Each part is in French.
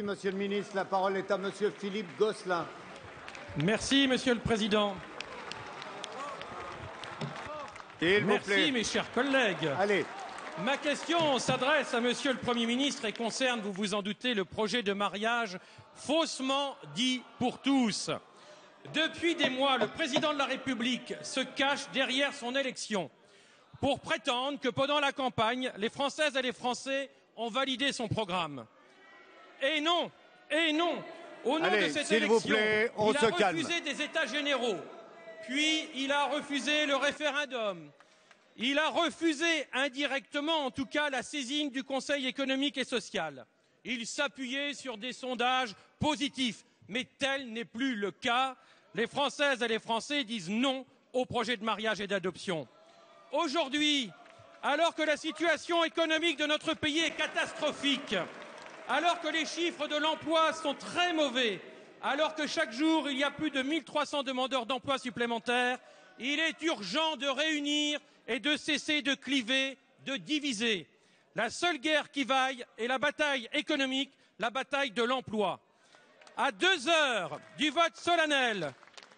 Monsieur le ministre, la parole est à Monsieur Philippe Gosselin. Merci, Monsieur le Président. Merci, mes chers collègues. Allez. Ma question s'adresse à Monsieur le Premier ministre et concerne, vous vous en doutez, le projet de mariage faussement dit pour tous. Depuis des mois, le Président de la République se cache derrière son élection pour prétendre que pendant la campagne, les Françaises et les Français ont validé son programme. Et non, au nom de cette élection, il a refusé des États généraux, puis il a refusé le référendum, il a refusé indirectement, en tout cas, la saisine du Conseil économique et social. Il s'appuyait sur des sondages positifs, mais tel n'est plus le cas. Les Françaises et les Français disent non au projet de mariage et d'adoption. Aujourd'hui, alors que la situation économique de notre pays est catastrophique, alors que les chiffres de l'emploi sont très mauvais, alors que chaque jour il y a plus de 1300 demandeurs d'emploi supplémentaires, il est urgent de réunir et de cesser de cliver, de diviser. La seule guerre qui vaille est la bataille économique, la bataille de l'emploi. À 2 heures du vote solennel,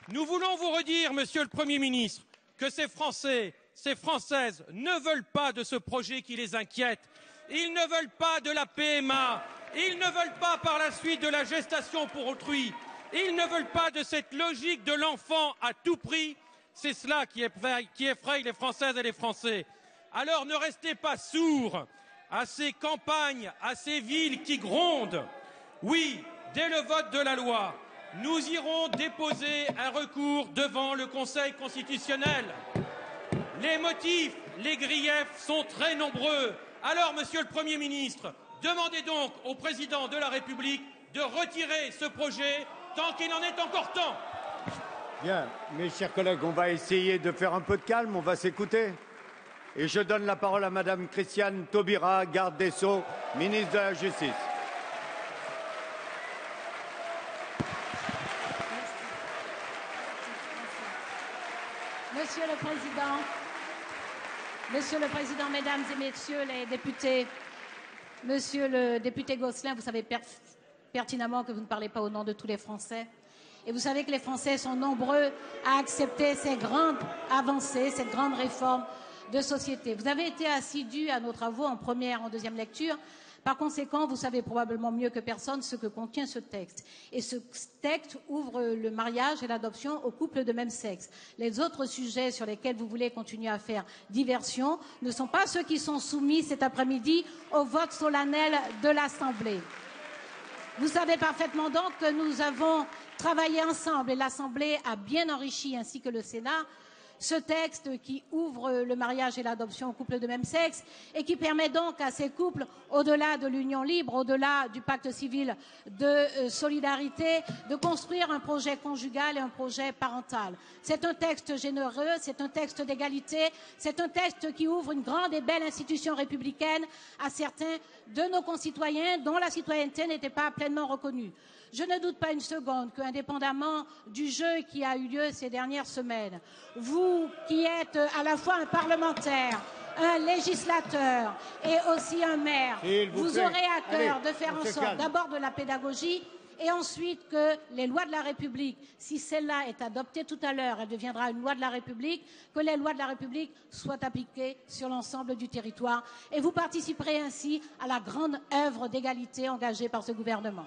nous voulons vous redire, Monsieur le Premier ministre, que ces Français, ces Françaises ne veulent pas de ce projet qui les inquiète. Ils ne veulent pas de la PMA. Ils ne veulent pas par la suite de la gestation pour autrui. Ils ne veulent pas de cette logique de l'enfant à tout prix. C'est cela qui effraie les Françaises et les Français. Alors ne restez pas sourds à ces campagnes, à ces villes qui grondent. Oui, dès le vote de la loi, nous irons déposer un recours devant le Conseil constitutionnel. Les motifs, les griefs sont très nombreux. Alors, Monsieur le Premier ministre, demandez donc au Président de la République de retirer ce projet tant qu'il en est encore temps. Bien, mes chers collègues, on va essayer de faire un peu de calme, on va s'écouter. Et je donne la parole à Madame Christiane Taubira, garde des Sceaux, ministre de la Justice. Monsieur le Président, Mesdames et Messieurs les députés, Monsieur le député Gosselin, vous savez pertinemment que vous ne parlez pas au nom de tous les Français. Et vous savez que les Français sont nombreux à accepter ces grandes avancées, cette grande réforme de société. Vous avez été assidus à nos travaux en première, en deuxième lecture. Par conséquent, vous savez probablement mieux que personne ce que contient ce texte. Et ce texte ouvre le mariage et l'adoption aux couples de même sexe. Les autres sujets sur lesquels vous voulez continuer à faire diversion ne sont pas ceux qui sont soumis cet après-midi au vote solennel de l'Assemblée. Vous savez parfaitement donc que nous avons travaillé ensemble et l'Assemblée a bien enrichi, ainsi que le Sénat, ce texte qui ouvre le mariage et l'adoption aux couples de même sexe et qui permet donc à ces couples, au-delà de l'union libre, au-delà du pacte civil de solidarité, de construire un projet conjugal et un projet parental. C'est un texte généreux, c'est un texte d'égalité, c'est un texte qui ouvre une grande et belle institution républicaine à certains de nos concitoyens dont la citoyenneté n'était pas pleinement reconnue. Je ne doute pas une seconde qu'indépendamment du jeu qui a eu lieu ces dernières semaines, vous qui êtes à la fois un parlementaire, un législateur et aussi un maire, vous aurez à cœur de faire en sorte d'abord de la pédagogie et ensuite que les lois de la République, si celle-là est adoptée tout à l'heure, elle deviendra une loi de la République, que les lois de la République soient appliquées sur l'ensemble du territoire et vous participerez ainsi à la grande œuvre d'égalité engagée par ce gouvernement.